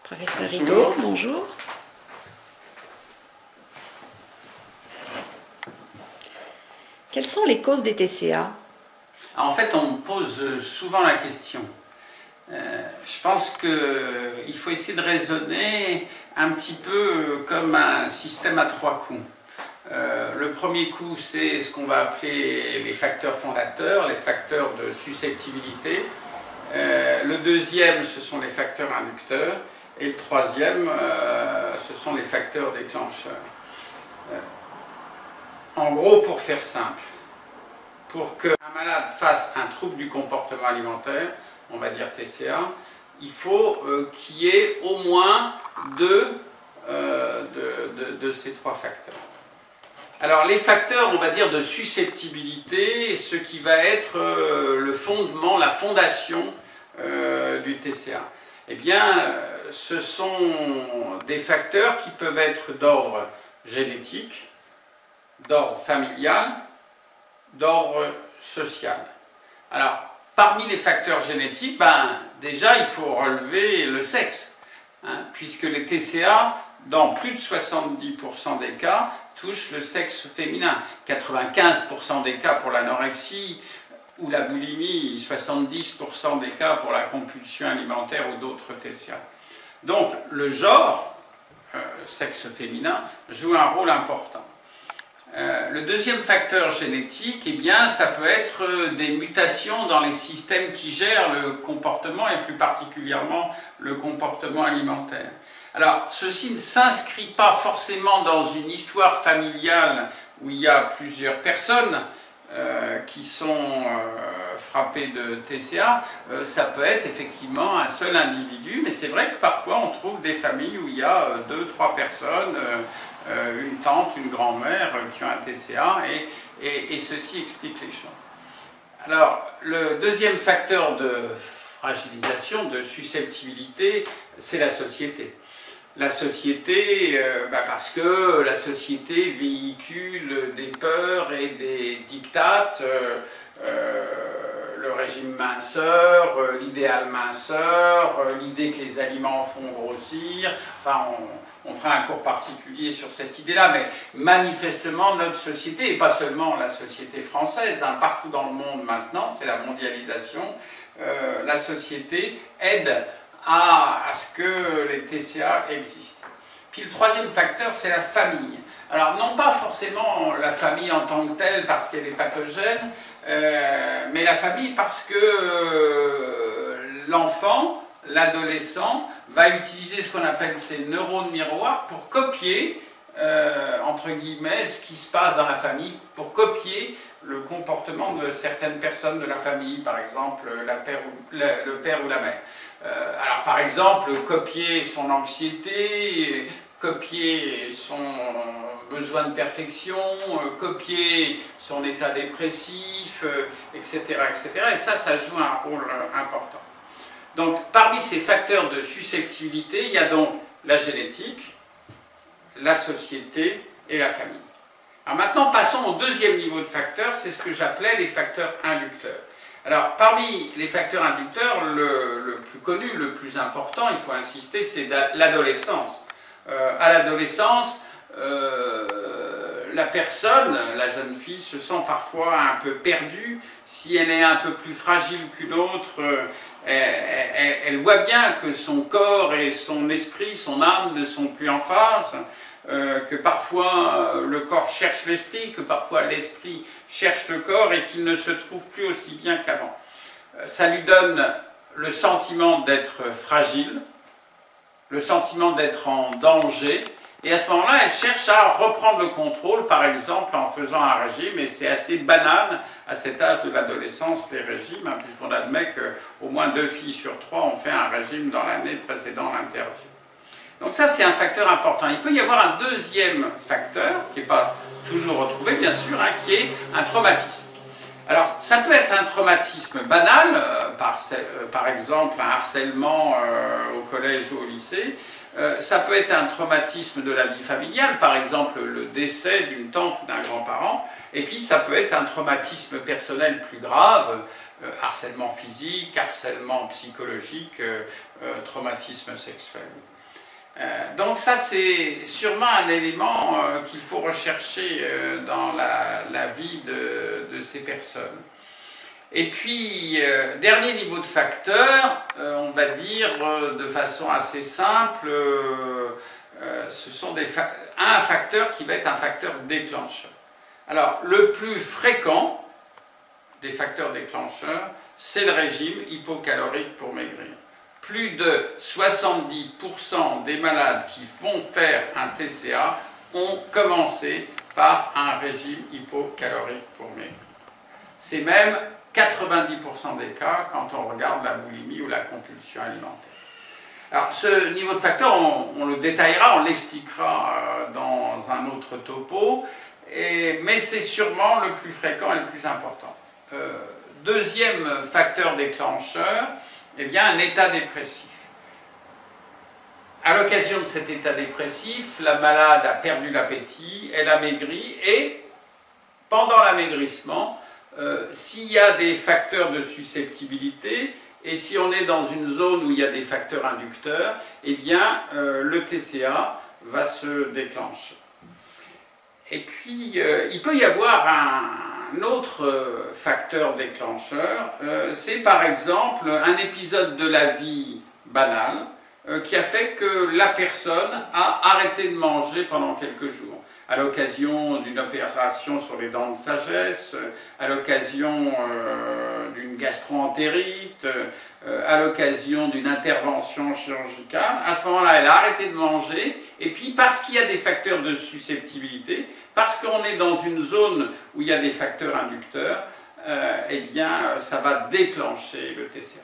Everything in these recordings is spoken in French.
Professeur Rigaud, bonjour. Quelles sont les causes des TCA? En fait, on me pose souvent la question. Je pense qu'il faut essayer de raisonner un petit peu comme un système à trois coups. Le premier coup, c'est ce qu'on va appeler les facteurs fondateurs, les facteurs de susceptibilité. Le deuxième, ce sont les facteurs inducteurs. Et le troisième, ce sont les facteurs déclencheurs. En gros, pour faire simple, pour qu'un malade fasse un trouble du comportement alimentaire, on va dire TCA, il faut qu'il y ait au moins deux de ces trois facteurs. Alors les facteurs, on va dire, de susceptibilité, ce qui va être le fondement, la fondation du TCA, eh bien, ce sont des facteurs qui peuvent être d'ordre génétique, d'ordre familial, d'ordre social. Alors, parmi les facteurs génétiques, déjà, il faut relever le sexe, puisque les TCA, dans plus de 70% des cas, touchent le sexe féminin. 95% des cas pour l'anorexie ou la boulimie, 70% des cas pour la compulsion alimentaire ou d'autres TCA. Donc, le genre, sexe féminin, joue un rôle important. Le deuxième facteur génétique, eh bien, ça peut être des mutations dans les systèmes qui gèrent le comportement et plus particulièrement le comportement alimentaire. Alors, ceci ne s'inscrit pas forcément dans une histoire familiale où il y a plusieurs personnes qui sont frappées de TCA. Ça peut être effectivement un seul individu, mais c'est vrai que parfois on trouve des familles où il y a 2-3 personnes, une tante, une grand-mère qui ont un TCA, et ceci explique les choses. Alors, le deuxième facteur de fragilisation, de susceptibilité, c'est la société. La société, parce que la société véhicule des peurs et des dictates, le régime minceur, l'idéal minceur, l'idée que les aliments font grossir, enfin on fera un cours particulier sur cette idée-là, mais manifestement notre société, et pas seulement la société française, partout dans le monde maintenant, c'est la mondialisation, la société aide à ce que les TCA existent. Puis le troisième facteur, c'est la famille. Alors non pas forcément la famille en tant que telle parce qu'elle est pathogène, mais la famille parce que l'enfant, l'adolescent, va utiliser ce qu'on appelle ses neurones miroirs pour copier, entre guillemets, ce qui se passe dans la famille, pour copier le comportement de certaines personnes de la famille, par exemple le père ou la mère. Alors par exemple, copier son anxiété, copier son besoin de perfection, copier son état dépressif, etc., etc. Et ça joue un rôle important. Donc parmi ces facteurs de susceptibilité, il y a donc la génétique, la société et la famille. Alors maintenant, passons au deuxième niveau de facteurs, c'est ce que j'appelais les facteurs inducteurs. Alors, parmi les facteurs inducteurs, le plus connu, le plus important, il faut insister, c'est l'adolescence. À l'adolescence, la personne, la jeune fille, se sent parfois un peu perdue. Si elle est un peu plus fragile qu'une autre, elle voit bien que son corps et son esprit, son âme ne sont plus en phase. Que parfois le corps cherche l'esprit, que parfois l'esprit cherche le corps et qu'il ne se trouve plus aussi bien qu'avant. Ça lui donne le sentiment d'être fragile, le sentiment d'être en danger, et à ce moment-là, elle cherche à reprendre le contrôle, par exemple en faisant un régime, et c'est assez banal à cet âge de l'adolescence, les régimes, puisqu'on admet qu'au moins 2 filles sur 3 ont fait un régime dans l'année précédant l'interview. Donc ça, c'est un facteur important. Il peut y avoir un deuxième facteur, qui n'est pas toujours retrouvé, bien sûr, qui est un traumatisme. Alors, ça peut être un traumatisme banal, par exemple un harcèlement au collège ou au lycée. Ça peut être un traumatisme de la vie familiale, par exemple le décès d'une tante ou d'un grand-parent. Et puis, ça peut être un traumatisme personnel plus grave, harcèlement physique, harcèlement psychologique, traumatisme sexuel. Donc ça, c'est sûrement un élément qu'il faut rechercher dans la vie de ces personnes. Et puis, dernier niveau de facteur, on va dire de façon assez simple, ce sont un facteur qui va être un facteur déclencheur. Alors, le plus fréquent des facteurs déclencheurs, c'est le régime hypocalorique pour maigrir. Plus de 70% des malades qui vont faire un TCA ont commencé par un régime hypocalorique pour maigrir. C'est même 90% des cas quand on regarde la boulimie ou la compulsion alimentaire. Alors ce niveau de facteur, on le détaillera, on l'expliquera dans un autre topo, mais c'est sûrement le plus fréquent et le plus important. Deuxième facteur déclencheur, eh bien, un état dépressif. À l'occasion de cet état dépressif, la malade a perdu l'appétit, elle a maigri et pendant l'amaigrissement, s'il y a des facteurs de susceptibilité et si on est dans une zone où il y a des facteurs inducteurs, eh bien, le TCA va se déclencher. Et puis, il peut y avoir un autre facteur déclencheur, c'est par exemple un épisode de la vie banale qui a fait que la personne a arrêté de manger pendant quelques jours, à l'occasion d'une opération sur les dents de sagesse, à l'occasion d'une gastro-entérite, à l'occasion d'une intervention chirurgicale. À ce moment-là, elle a arrêté de manger, et puis parce qu'il y a des facteurs de susceptibilité, parce qu'on est dans une zone où il y a des facteurs inducteurs, eh bien, ça va déclencher le TCA.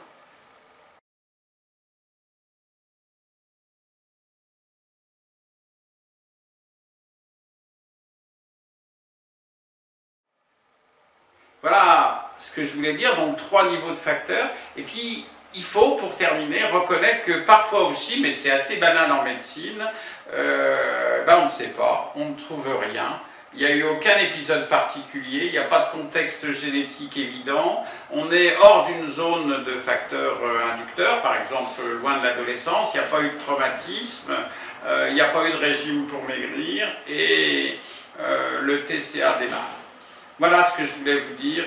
Voilà ce que je voulais dire, donc 3 niveaux de facteurs. Et puis, il faut, pour terminer, reconnaître que parfois aussi, mais c'est assez banal en médecine, on ne sait pas, on ne trouve rien. Il n'y a eu aucun épisode particulier, il n'y a pas de contexte génétique évident, on est hors d'une zone de facteurs inducteurs, par exemple loin de l'adolescence, il n'y a pas eu de traumatisme, il n'y a pas eu de régime pour maigrir, et le TCA démarre. Voilà ce que je voulais vous dire,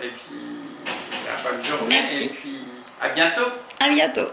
et puis bonne journée, Merci. et puis à bientôt. À bientôt.